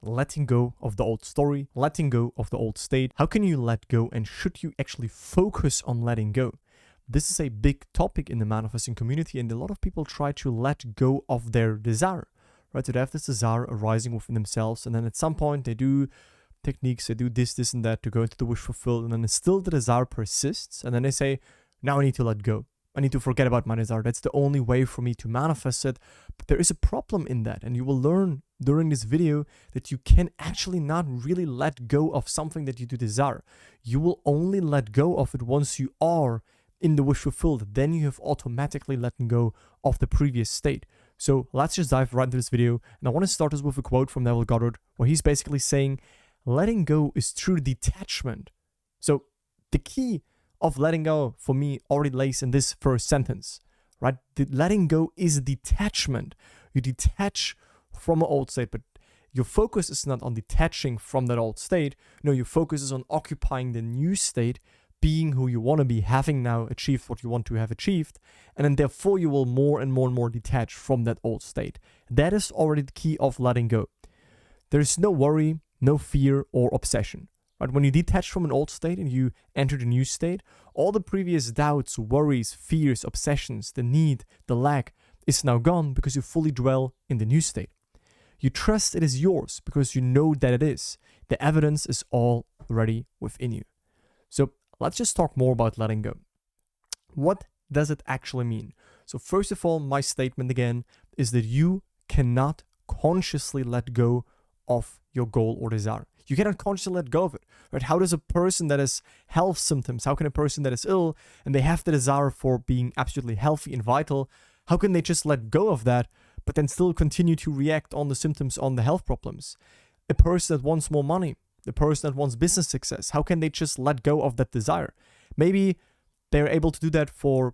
letting go of the old story, letting go of the old state. How can you let go, and should you actually focus on letting go? This is a big topic in the manifesting community, and a lot of people try to let go of their desire, right? So they have this desire arising within themselves, and then at some point they do techniques, they do this, and that to go into the wish fulfilled, and then still the desire persists, and then they say, now I need to let go. I need to forget about my desire. That's the only way for me to manifest it. But there is a problem in that, and you will learn during this video that you can actually not really let go of something that you do desire. You will only let go of it once you are in the wish fulfilled. Then you have automatically let go of the previous state. So let's just dive right into this video. And I want to start this with a quote from Neville Goddard, where he's basically saying, letting go is true detachment. So the key of letting go for me already lays in this first sentence, right? The letting go is detachment. You detach from an old state, but your focus is not on detaching from that old state. No, your focus is on occupying the new state, being who you want to be, having now achieved what you want to have achieved, and then therefore you will more and more detach from that old state. That is already the key of letting go. There is no worry, no fear or obsession. Right? When you detach from an old state and you enter the new state, all the previous doubts, worries, fears, obsessions, the need, the lack is now gone because you fully dwell in the new state. You trust it is yours because you know that it is. The evidence is already within you. So let's just talk more about letting go. What does it actually mean? So first of all, my statement again is that you cannot consciously let go of your goal or desire. You cannot consciously let go of it, right? How does a person that has health symptoms, how can a person that is ill and they have the desire for being absolutely healthy and vital, how can they just let go of that, but then still continue to react on the symptoms, on the health problems? A person that wants more money, the person that wants business success, how can they just let go of that desire? Maybe they're able to do that for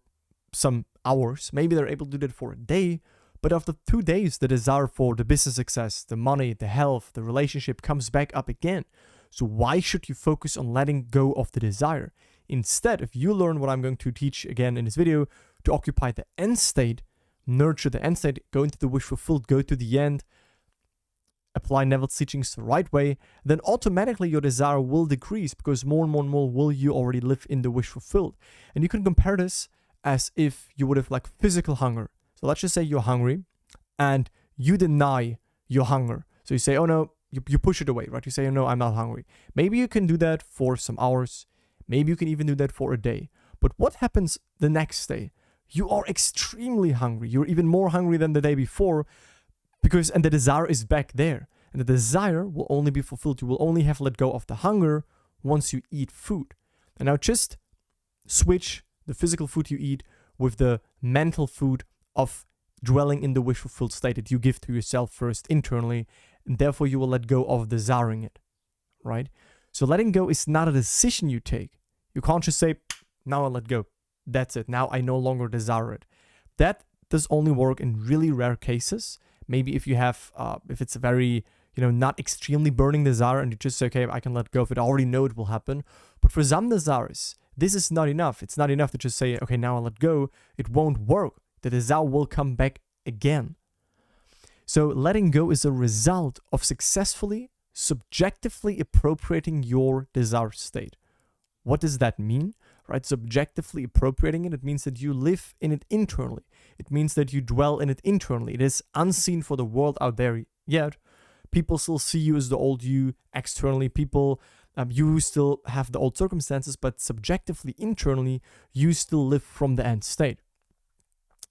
some hours, maybe they're able to do that for a day, but after 2 days, the desire for the business success, the money, the health, the relationship comes back up again. So why should you focus on letting go of the desire? Instead, if you learn what I'm going to teach again in this video, to occupy the end state, nurture the end state, go into the wish fulfilled, go to the end, apply Neville's teachings the right way, then automatically your desire will decrease because more and more will you already live in the wish fulfilled. And you can compare this as if you would have like physical hunger. So let's just say you're hungry and you deny your hunger. So you say, oh no, you push it away, right? You say, oh no, I'm not hungry. Maybe you can do that for some hours. Maybe you can even do that for a day. But what happens the next day? You are extremely hungry. You're even more hungry than the day before and the desire is back there. And the desire will only be fulfilled. You will only have let go of the hunger once you eat food. And now just switch the physical food you eat with the mental food of dwelling in the wish fulfilled state that you give to yourself first internally, and therefore you will let go of desiring it, right? So letting go is not a decision you take. You can't just say, now I let go. That's it. Now I no longer desire it. That does only work in really rare cases. Maybe if you have, if it's a very, not extremely burning desire and you just say, okay, I can let go of it. I already know it will happen. But for some desires, this is not enough. It's not enough to just say, okay, now I let go. It won't work. The desire will come back again. So letting go is a result of successfully, subjectively appropriating your desired state. What does that mean? Right? Subjectively appropriating it, it means that you live in it internally. It means that you dwell in it internally. It is unseen for the world out there yet. People still see you as the old you externally. People, you still have the old circumstances, but subjectively, internally, you still live from the end state.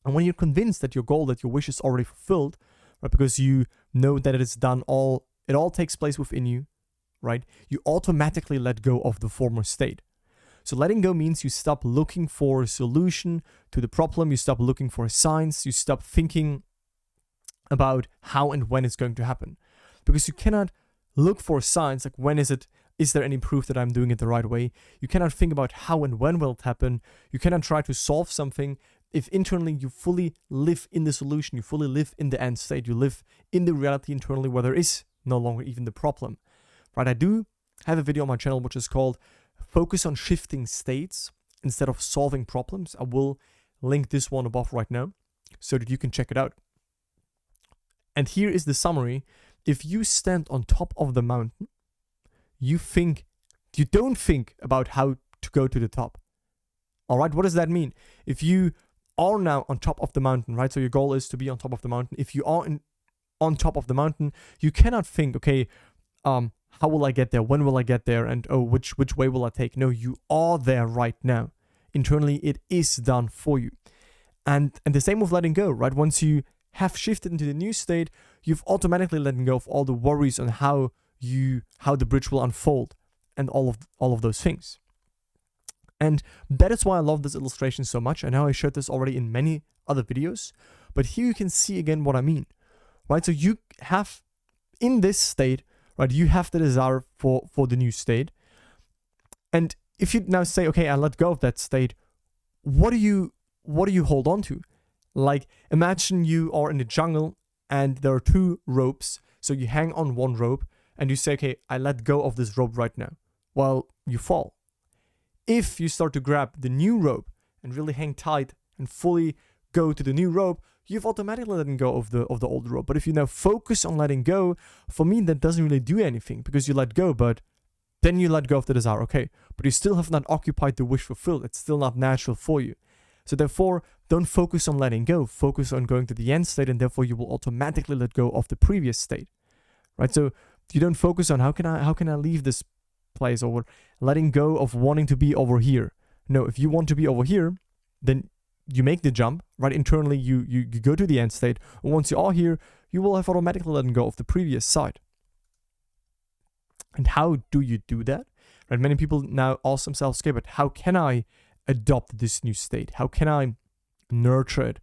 And when you're convinced that your goal, that your wish is already fulfilled, right, because you know that it is done it all takes place within you, right? You automatically let go of the former state. So letting go means you stop looking for a solution to the problem, you stop looking for signs, you stop thinking about how and when it's going to happen. Because you cannot look for signs like when is there any proof that I'm doing it the right way? You cannot think about how and when will it happen. You cannot try to solve something if internally you fully live in the solution, you fully live in the end state, you live in the reality internally where there is no longer even the problem. Right? I do have a video on my channel which is called Focus on Shifting States instead of Solving Problems. I will link this one above right now so that you can check it out. And here is the summary. if you stand on top of the mountain, you don't think about how to go to the top. All right, what does that mean? If you are now on top of the mountain, right? So your goal is to be on top of the mountain. If you are on top of the mountain, you cannot think, okay, how will I get there? When will I get there? And which way will I take? No, you are there right now. Internally, it is done for you. And the same with letting go, right? Once you have shifted into the new state, you've automatically letting go of all the worries on how the bridge will unfold and all of those things. And that is why I love this illustration so much. I know I shared this already in many other videos, but here you can see again what I mean, right? So you have, in this state, right, you have the desire for the new state. And if you now say, okay, I let go of that state, what do you hold on to? Like, imagine you are in the jungle and there are two ropes. So you hang on one rope and you say, okay, I let go of this rope right now. Well, you fall. If you start to grab the new rope and really hang tight and fully go to the new rope, you've automatically letting go of the old rope. But if you now focus on letting go, for me, that doesn't really do anything because you let go, but then you let go of the desire, okay. But you still have not occupied the wish fulfilled. It's still not natural for you. So therefore, don't focus on letting go. Focus on going to the end state, and therefore you will automatically let go of the previous state, right? So you don't focus on how can I leave this place, or letting go of wanting to be over here. No, if you want to be over here, then you make the jump, right? Internally, you go to the end state. And once you are here, you will have automatically letting go of the previous side. And how do you do that? Right? Many people now ask themselves, okay, but how can I adopt this new state? How can I nurture it?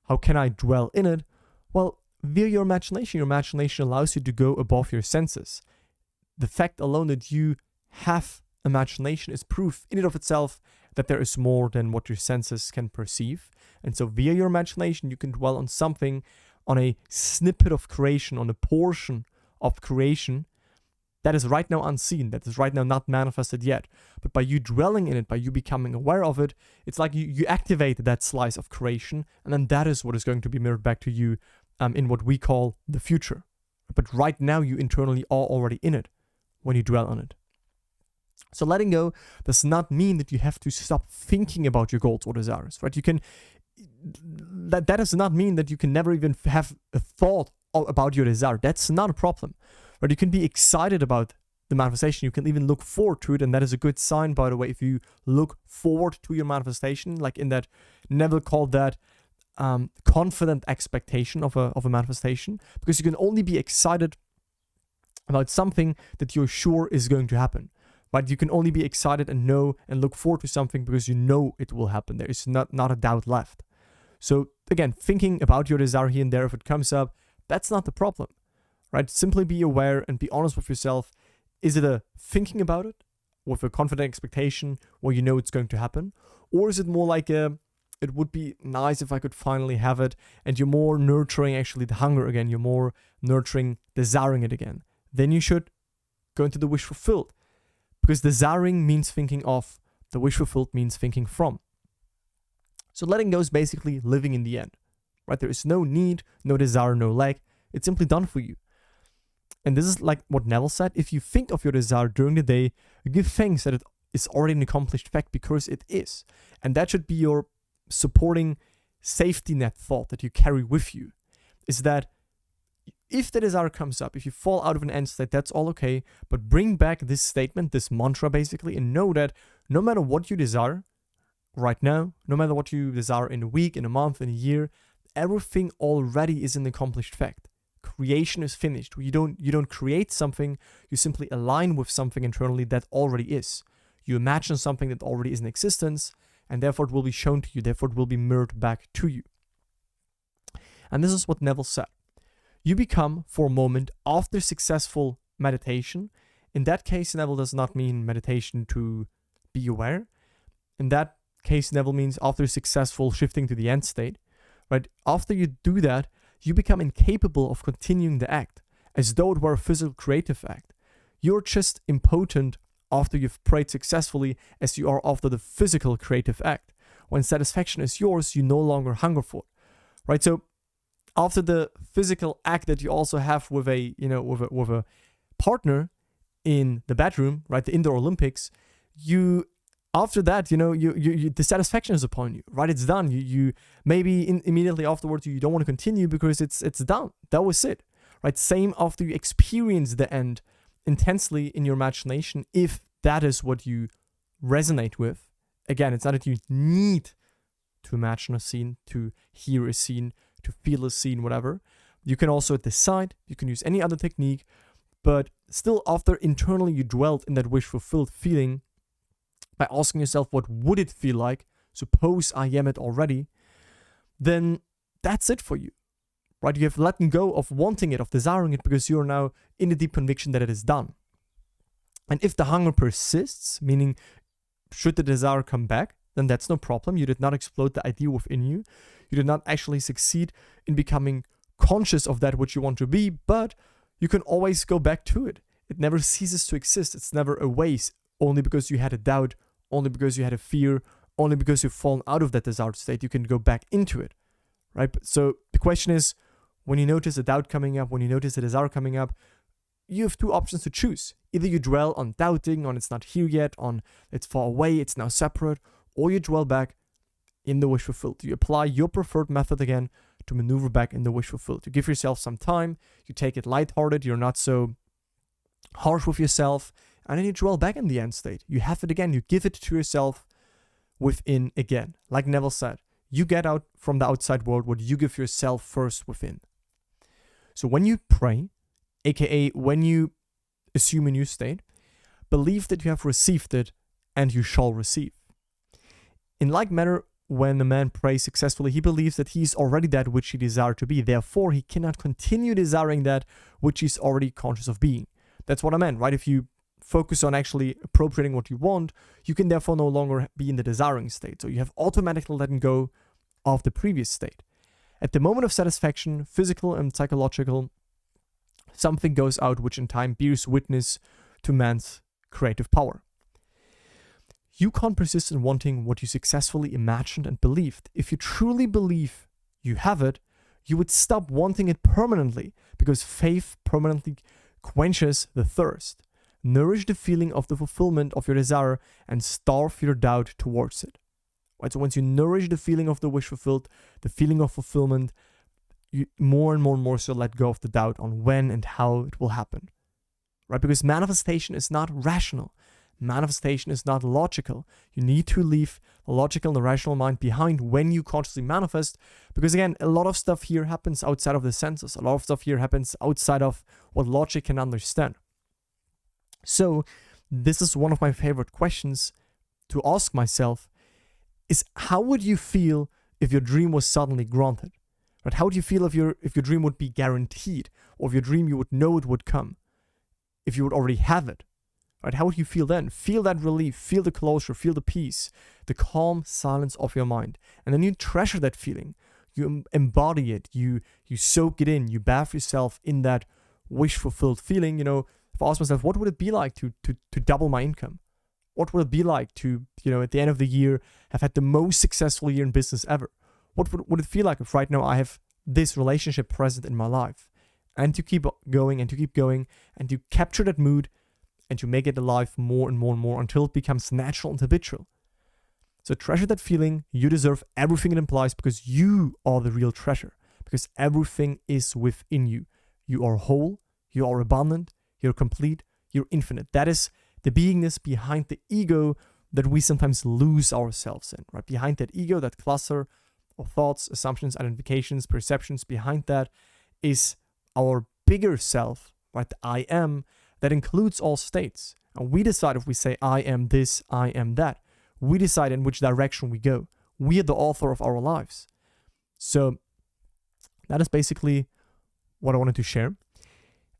How can I dwell in it? Well, via your imagination. Your imagination allows you to go above your senses. The fact alone that you have imagination is proof in and of itself that there is more than what your senses can perceive. And so via your imagination, you can dwell on something, on a snippet of creation, on a portion of creation that is right now unseen, that is right now not manifested yet. But by you dwelling in it, by you becoming aware of it, it's like you activate that slice of creation, and then that is what is going to be mirrored back to you in what we call the future. But right now, you internally are already in it when you dwell on it. So letting go does not mean that you have to stop thinking about your goals or desires, right? That does not mean that you can never even have a thought about your desire. That's not a problem, right? You can be excited about the manifestation. You can even look forward to it, and that is a good sign, by the way, if you look forward to your manifestation, like in that, Neville called that confident expectation of a manifestation, because you can only be excited about something that you're sure is going to happen. But you can only be excited and know and look forward to something because you know it will happen. There is not a doubt left. So again, thinking about your desire here and there, if it comes up, that's not the problem, right? Simply be aware and be honest with yourself. Is it a thinking about it with a confident expectation where you know it's going to happen? Or is it more like it would be nice if I could finally have it, and you're more nurturing actually the hunger again. You're more nurturing, desiring it again. Then you should go into the wish fulfilled. Because desiring means thinking of, the wish fulfilled means thinking from. So letting go is basically living in the end, right? There is no need, no desire, no lack. It's simply done for you. And this is like what Neville said. If you think of your desire during the day, give thanks that it is already an accomplished fact, because it is. And that should be your supporting safety net thought that you carry with you, is that if the desire comes up, if you fall out of an end state, that's all okay. But bring back this statement, this mantra basically, and know that no matter what you desire right now, no matter what you desire in a week, in a month, in a year, everything already is an accomplished fact. Creation is finished. You don't create something, you simply align with something internally that already is. You imagine something that already is in existence, and therefore it will be shown to you, therefore it will be mirrored back to you. And this is what Neville said. You become, for a moment, after successful meditation. In that case, Neville does not mean meditation to be aware. In that case, Neville means after successful shifting to the end state, right? After you do that, you become incapable of continuing the act, as though it were a physical creative act. You're just impotent after you've prayed successfully as you are after the physical creative act. When satisfaction is yours, you no longer hunger for it, right? So after the physical act that you also have with a, with a partner in the bedroom, right? The indoor Olympics, after that, the satisfaction is upon you, right? It's done. You maybe immediately afterwards, you don't want to continue because it's done. That was it, right? Same after you experience the end intensely in your imagination, if that is what you resonate with. Again, it's not that you need to imagine a scene, to hear a scene, to feel a scene, whatever. You can also decide, you can use any other technique, but still after internally you dwelt in that wish-fulfilled feeling, by asking yourself, what would it feel like? Suppose I am it already. Then that's it for you, right? You have let go of wanting it, of desiring it, because you are now in the deep conviction that it is done. And if the hunger persists, meaning should the desire come back, then that's no problem. You did not explode the idea within you. You did not actually succeed in becoming conscious of that which you want to be, but you can always go back to it. It never ceases to exist. It's never a waste, only because you had a doubt, only because you had a fear, only because you've fallen out of that desired state. You can go back into it, right? So the question is, when you notice a doubt coming up, when you notice a desire coming up, you have two options to choose. Either you dwell on doubting, on it's not here yet, on it's far away, it's now separate, or you dwell back in the wish fulfilled. You apply your preferred method again to maneuver back in the wish fulfilled. You give yourself some time, you take it lighthearted, you're not so harsh with yourself, and then you dwell back in the end state. You have it again, you give it to yourself within again. Like Neville said, you get out from the outside world what you give yourself first within. So when you pray, aka when you assume a new state, believe that you have received it and you shall receive. In like manner, when a man prays successfully, he believes that he is already that which he desired to be. Therefore, he cannot continue desiring that which he's already conscious of being. That's what I meant, right? If you focus on actually appropriating what you want, you can therefore no longer be in the desiring state. So you have automatically letting go of the previous state. At the moment of satisfaction, physical and psychological, something goes out which in time bears witness to man's creative power. You can't persist in wanting what you successfully imagined and believed. If you truly believe you have it, you would stop wanting it permanently, because faith permanently quenches the thirst. Nourish the feeling of the fulfillment of your desire and starve your doubt towards it. Right? So once you nourish the feeling of the wish fulfilled, the feeling of fulfillment, you more and more so let go of the doubt on when and how it will happen. Right? Because manifestation is not rational. Manifestation is not logical. You need to leave the logical and the rational mind behind when you consciously manifest, because again, a lot of stuff here happens outside of the senses. A lot of stuff here happens outside of what logic can understand. So this is one of my favorite questions to ask myself, is how would you feel if your dream was suddenly granted? Right? How would you feel if your dream would be guaranteed, or if your dream you would know it would come, if you would already have it? Right? How would you feel then? Feel that relief, feel the closure, feel the peace, the calm silence of your mind. And then you treasure that feeling. You embody it. You soak it in. You bathe yourself in that wish-fulfilled feeling. If I ask myself, what would it be like to double my income? What would it be like to, at the end of the year, have had the most successful year in business ever? What would it feel like if right now I have this relationship present in my life? And to keep going and to keep going and to capture that mood and to make it alive more and more and more until it becomes natural and habitual. So treasure that feeling. You deserve everything it implies, because you are the real treasure, because everything is within you. You are whole, you are abundant, you're complete, you're infinite. That is the beingness behind the ego that we sometimes lose ourselves in, right? Behind that ego, that cluster of thoughts, assumptions, identifications, perceptions, behind that is our bigger self, right? The I am, that includes all states. And we decide if we say, I am this, I am that. We decide in which direction we go. We are the author of our lives. So that is basically what I wanted to share.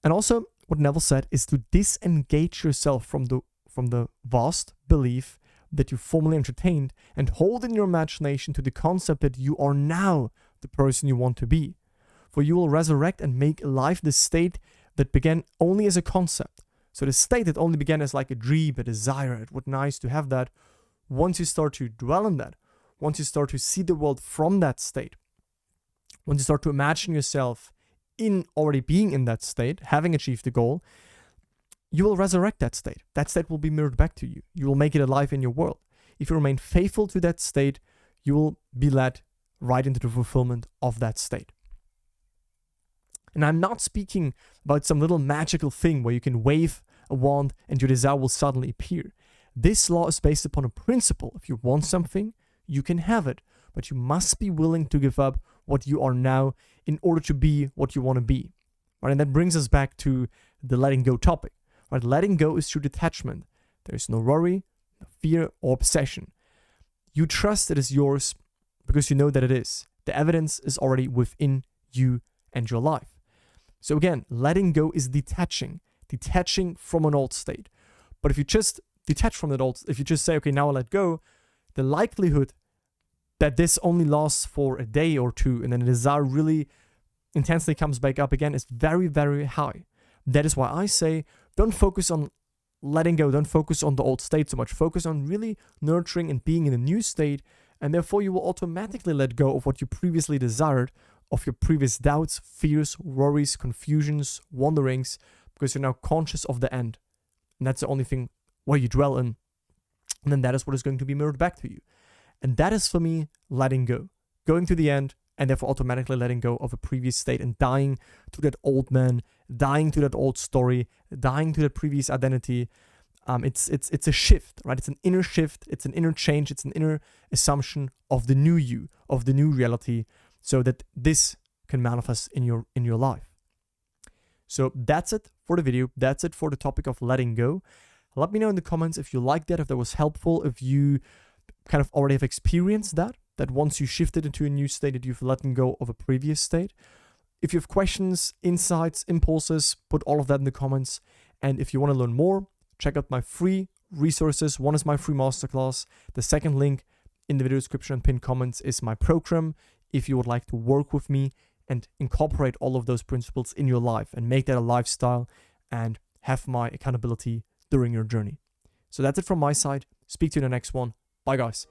And also, what Neville said is to disengage yourself from the vast belief that you formerly entertained and hold in your imagination to the concept that you are now the person you want to be. For you will resurrect and make alive the state that began only as a concept. So the state that only began as like a dream, a desire, it would be nice to have that. Once you start to dwell on that, once you start to see the world from that state, once you start to imagine yourself in already being in that state, having achieved the goal, you will resurrect that state. That state will be mirrored back to you. You will make it alive in your world. If you remain faithful to that state, you will be led right into the fulfillment of that state. And I'm not speaking about some little magical thing where you can wave a wand and your desire will suddenly appear. This law is based upon a principle. If you want something, you can have it, but you must be willing to give up what you are now in order to be what you want to be. Right? And that brings us back to the letting go topic. Right? Letting go is true detachment. There is no worry, no fear, or obsession. You trust it is yours because you know that it is. The evidence is already within you and your life. So again, letting go is detaching from an old state. But if you just detach from that old, if you just say, okay, now I let go, the likelihood that this only lasts for a day or two and then the desire really intensely comes back up again is very, very high. That is why I say, don't focus on letting go, don't focus on the old state so much. Focus on really nurturing and being in a new state, and therefore you will automatically let go of what you previously desired, of your previous doubts, fears, worries, confusions, wanderings, because you're now conscious of the end. And that's the only thing where you dwell in. And then that is what is going to be mirrored back to you. And that is, for me, letting go. Going to the end, and therefore automatically letting go of a previous state and dying to that old man, dying to that old story, dying to that previous identity. It's a shift, right? It's an inner shift, it's an inner change, it's an inner assumption of the new you, of the new reality, so that this can manifest in your life. So that's it for the video. That's it for the topic of letting go. Let me know in the comments if you liked that, if that was helpful, if you kind of already have experienced that once you shifted into a new state, that you've let go of a previous state. If you have questions, insights, impulses, put all of that in the comments. And if you want to learn more, check out my free resources. One is my free masterclass. The second link in the video description and pinned comments is my program. If you would like to work with me and incorporate all of those principles in your life and make that a lifestyle and have my accountability during your journey. So that's it from my side. Speak to you in the next one. Bye, guys.